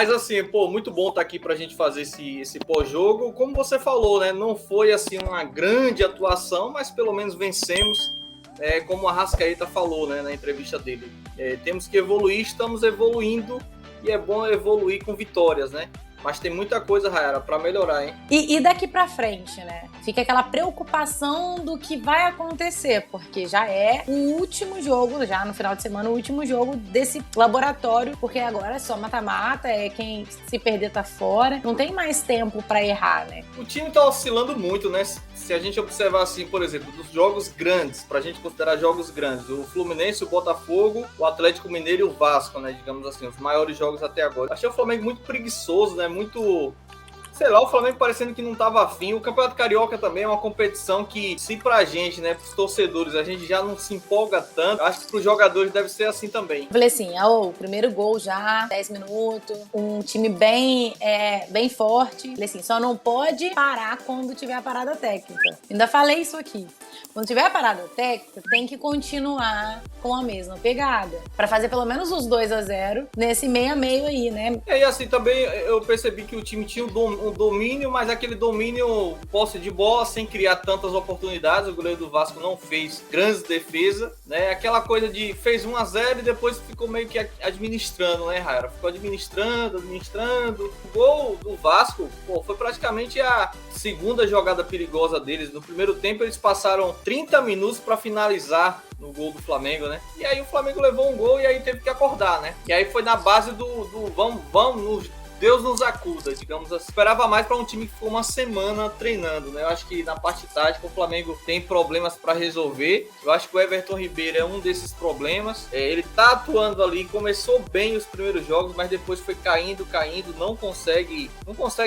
Mas assim, pô, muito bom estar aqui pra gente fazer esse pós-jogo. Como você falou, né? Não foi assim uma grande atuação, mas pelo menos vencemos. Como a Arrascaeta falou, né, na entrevista dele. Temos que evoluir, estamos evoluindo e é bom evoluir com vitórias, né? Mas tem muita coisa, Rayara, para melhorar, hein? E daqui para frente, né? Fica aquela preocupação do que vai acontecer, porque já é o último jogo, já no final de semana, o último jogo desse laboratório, porque agora é só mata-mata, quem se perder tá fora, não tem mais tempo para errar, né? O time tá oscilando muito, né? Se a gente observar assim, por exemplo, dos jogos grandes, pra gente considerar jogos grandes, o Fluminense, o Botafogo, o Atlético Mineiro e o Vasco, né? Digamos assim, os maiores jogos até agora. Achei o Flamengo muito preguiçoso, né? Muito... Sei lá, o Flamengo parecendo que não tava afim. O Campeonato Carioca também é uma competição que, se pra gente, né, pros torcedores, a gente já não se empolga tanto, acho que pros jogadores deve ser assim também. Falei assim, o primeiro gol já, 10 minutos, um time bem forte. Falei assim, só não pode parar quando tiver a parada técnica. Ainda falei isso aqui. Quando tiver a parada técnica, tem que continuar com a mesma pegada. Pra fazer pelo menos os 2-0 nesse meio a meio aí, né? E assim, também eu percebi que o time tinha um domínio, mas aquele domínio posse de bola, sem criar tantas oportunidades. O goleiro do Vasco não fez grandes defesas, né? Aquela coisa de fez 1-0 e depois ficou meio que administrando, né, Raira? Ficou administrando. O gol do Vasco, pô, foi praticamente a segunda jogada perigosa deles. No primeiro tempo, eles passaram 30 minutos para finalizar no gol do Flamengo, né? E aí o Flamengo levou um gol e aí teve que acordar, né? E aí foi na base do vamos, Deus nos acuda, digamos assim. Esperava mais para um time que ficou uma semana treinando, né? Eu acho que na parte tática o Flamengo tem problemas para resolver. Eu acho que o Everton Ribeiro é um desses problemas. Ele tá atuando ali, começou bem os primeiros jogos, mas depois foi caindo, não consegue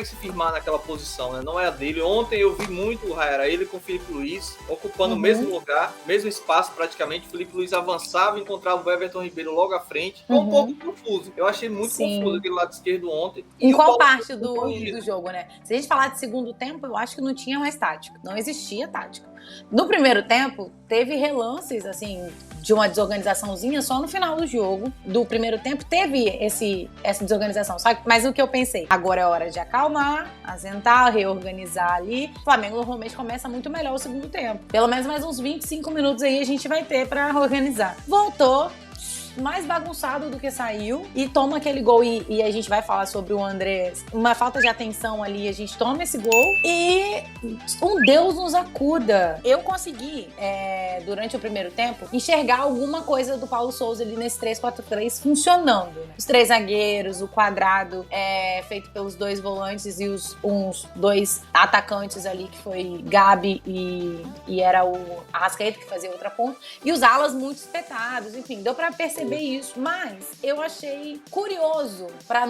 se firmar naquela posição, né? Não é a dele. Ontem eu vi muito o Rayara, ele com o Felipe Luiz, ocupando o mesmo lugar, mesmo espaço praticamente. O Felipe Luiz avançava e encontrava o Everton Ribeiro logo à frente. Foi um pouco confuso. Eu achei muito confuso aquele lado esquerdo ontem. Em qual parte do jogo, né? Se a gente falar de segundo tempo, eu acho que não tinha mais tática. Não existia tática. No primeiro tempo, teve relances, assim, de uma desorganizaçãozinha só no final do jogo. Do primeiro tempo, teve essa desorganização. Mas o que eu pensei? Agora é hora de acalmar, assentar, reorganizar ali. O Flamengo normalmente começa muito melhor o segundo tempo. Pelo menos mais uns 25 minutos aí a gente vai ter pra organizar. Voltou mais bagunçado do que saiu e toma aquele gol e a gente vai falar sobre o Andrés, uma falta de atenção ali, a gente toma esse gol e um Deus nos acuda. Eu consegui, durante o primeiro tempo, enxergar alguma coisa do Paulo Souza ali nesse 3-4-3 funcionando, né? Os três zagueiros, o quadrado feito pelos dois volantes e uns dois atacantes ali, que foi Gabi e era o Arrascaeta que fazia outra ponta, e os alas muito espetados, enfim, deu pra perceber isso, mas eu achei curioso, pra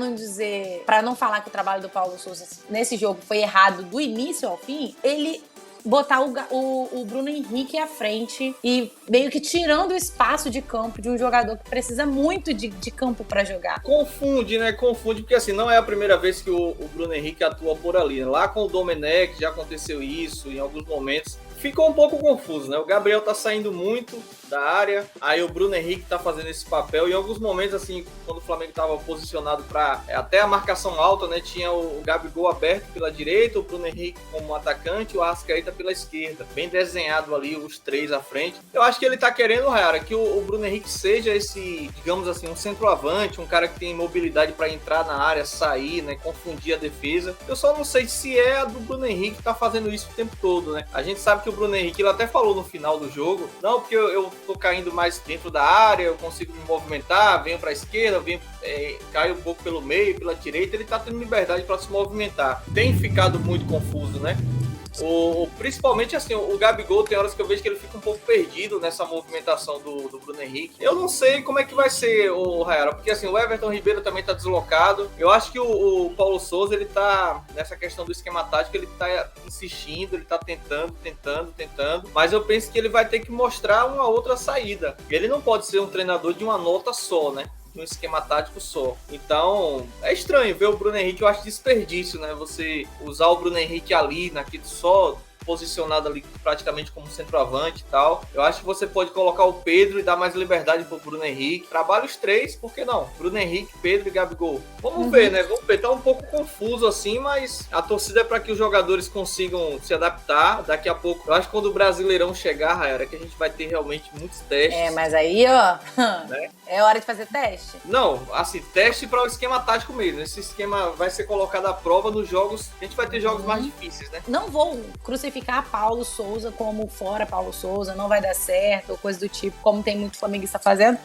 não falar que o trabalho do Paulo Souza nesse jogo foi errado do início ao fim, ele botar o Bruno Henrique à frente e meio que tirando o espaço de campo de um jogador que precisa muito de campo pra jogar. Confunde, né? Confunde, porque assim, não é a primeira vez que o Bruno Henrique atua por ali. Lá com o Domenech já aconteceu isso em alguns momentos. Ficou um pouco confuso, né? O Gabriel tá saindo muito da área, aí o Bruno Henrique tá fazendo esse papel. Em alguns momentos, assim, quando o Flamengo tava posicionado para até a marcação alta, né? Tinha o Gabigol aberto pela direita, o Bruno Henrique como atacante, o Arrascaeta pela esquerda. Bem desenhado ali, os três à frente. Eu acho que ele tá querendo, Rayara, que o Bruno Henrique seja esse, digamos assim, um centroavante, um cara que tem mobilidade para entrar na área, sair, né? Confundir a defesa. Eu só não sei se é a do Bruno Henrique que tá fazendo isso o tempo todo, né? A gente sabe que o Bruno Henrique, ele até falou no final do jogo, não, porque eu tô caindo mais dentro da área, eu consigo me movimentar, venho pra esquerda, caio um pouco pelo meio, pela direita, ele tá tendo liberdade para se movimentar. Tem ficado muito confuso, né? Principalmente assim, o Gabigol tem horas que eu vejo que ele fica um pouco perdido nessa movimentação do Bruno Henrique. Eu não sei como é que vai ser o Rayara, porque assim, o Everton Ribeiro também tá deslocado. Eu acho que o Paulo Souza, ele tá nessa questão do esquema tático, ele tá insistindo, ele tá tentando, mas eu penso que ele vai ter que mostrar uma outra saída. Ele não pode ser um treinador de uma nota só, né? De um esquema tático só. Então, é estranho ver o Bruno Henrique, eu acho desperdício, né? Você usar o Bruno Henrique ali, só posicionado ali praticamente como centroavante e tal. Eu acho que você pode colocar o Pedro e dar mais liberdade pro Bruno Henrique. Trabalha os três, por que não? Bruno Henrique, Pedro e Gabigol. Vamos ver, né? Vamos ver. Tá um pouco confuso assim, mas a torcida é para que os jogadores consigam se adaptar. Daqui a pouco, eu acho que quando o Brasileirão chegar, Raera, que a gente vai ter realmente muitos testes. Mas aí, ó, né? É hora de fazer teste? Não, assim, teste para o esquema tático mesmo. Esse esquema vai ser colocado à prova nos jogos. A gente vai ter jogos mais difíceis, né? Não vou crucificar Paulo Souza como fora Paulo Souza, não vai dar certo, ou coisa do tipo, como tem muito flamenguista fazendo.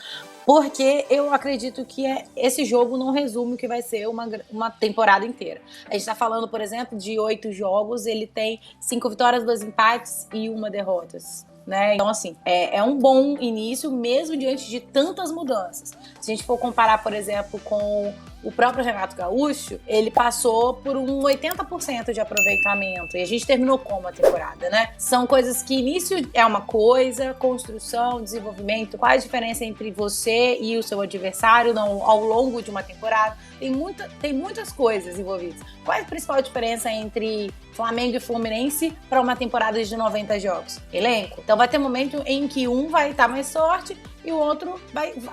Porque eu acredito que esse jogo não resume o que vai ser uma temporada inteira. A gente tá falando, por exemplo, de 8 jogos, ele tem 5 vitórias, 2 empates e 1 derrota. Né? Então, assim, é um bom início, mesmo diante de tantas mudanças. Se a gente for comparar, por exemplo, com o próprio Renato Gaúcho, ele passou por um 80% de aproveitamento. E a gente terminou como a temporada, né? São coisas que início é uma coisa, construção, desenvolvimento. Qual a diferença entre você e o seu adversário ao longo de uma temporada? Tem muitas coisas envolvidas. Qual é a principal diferença entre Flamengo e Fluminense para uma temporada de 90 jogos? Elenco. Então vai ter momento em que um vai dar mais sorte e o outro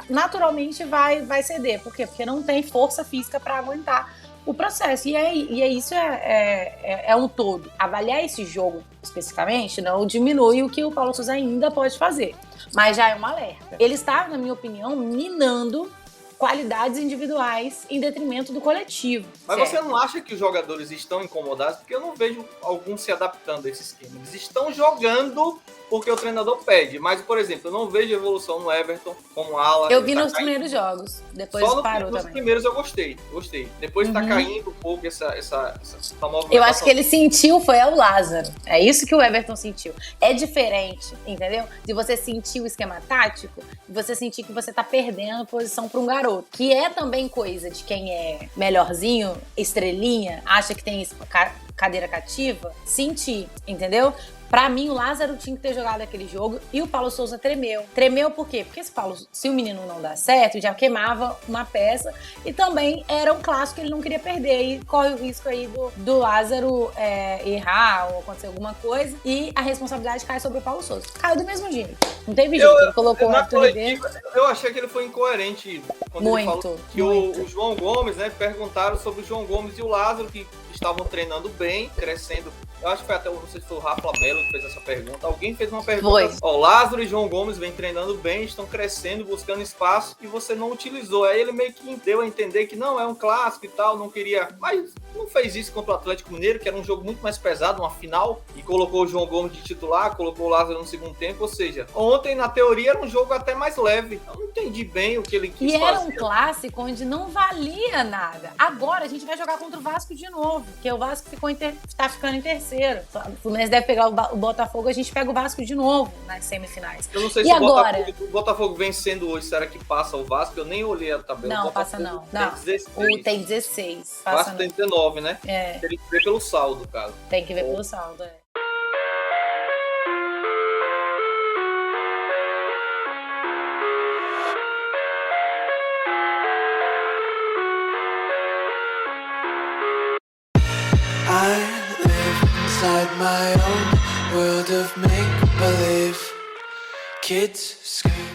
naturalmente vai ceder. Por quê? Porque não tem força física para aguentar o processo. Isso é um todo. Avaliar esse jogo especificamente não diminui o que o Paulo Souza ainda pode fazer. Mas já é um alerta. Ele está, na minha opinião, minando qualidades individuais em detrimento do coletivo. Mas certo? Você não acha que os jogadores estão incomodados? Porque eu não vejo alguns se adaptando a esse esquema. Eles estão jogando porque o treinador pede. Mas, por exemplo, eu não vejo evolução no Everton como ala. Eu vi nos primeiros jogos. Depois só parou nos também. Primeiros eu gostei. Depois tá caindo um pouco essa movimentação. Eu acho que ele sentiu, foi o Lázaro. É isso que o Everton sentiu. É diferente, entendeu? De você sentir o esquema tático e você sentir que você tá perdendo a posição pra um garoto. Que é também coisa de quem é melhorzinho, estrelinha, acha que tem cadeira cativa, sentir, entendeu? Pra mim, o Lázaro tinha que ter jogado aquele jogo e o Paulo Souza tremeu. Tremeu por quê? Porque se o menino não dá certo, já queimava uma peça e também era um clássico que ele não queria perder. E corre o risco aí do Lázaro errar ou acontecer alguma coisa e a responsabilidade cai sobre o Paulo Souza. Caiu do mesmo jeito. Não teve jeito. Ele colocou o Arthur Ribeiro. Eu achei que ele foi incoerente quando ele falou que muito. O João Gomes, né? Perguntaram sobre o João Gomes e o Lázaro, que estavam treinando bem, crescendo. Eu acho que foi até, não sei se foi o Rafa Melo que fez essa pergunta. Alguém fez uma pergunta. Ó, Lázaro e João Gomes vêm treinando bem, estão crescendo, buscando espaço e você não utilizou. Aí ele meio que deu a entender que não, é um clássico e tal, não queria. Mas não fez isso contra o Atlético Mineiro, que era um jogo muito mais pesado, uma final, e colocou o João Gomes de titular, colocou o Lázaro no segundo tempo. Ou seja, ontem na teoria era um jogo até mais leve. Eu não entendi bem o que ele quis fazer. E era um clássico onde não valia nada. Agora a gente vai jogar contra o Vasco de novo, porque o Vasco tá ficando em terceiro. O Fluminense deve pegar o Botafogo, a gente pega o Vasco de novo nas semifinais. Eu não sei se o Botafogo vencendo hoje, será que passa o Vasco? Eu nem olhei a tabela. Não, passa não. Tem 16. O Vasco tem 19, né? É. Tem que ver pelo saldo, cara. Tem que ver pelo saldo, My own world of make-believe. Kids scream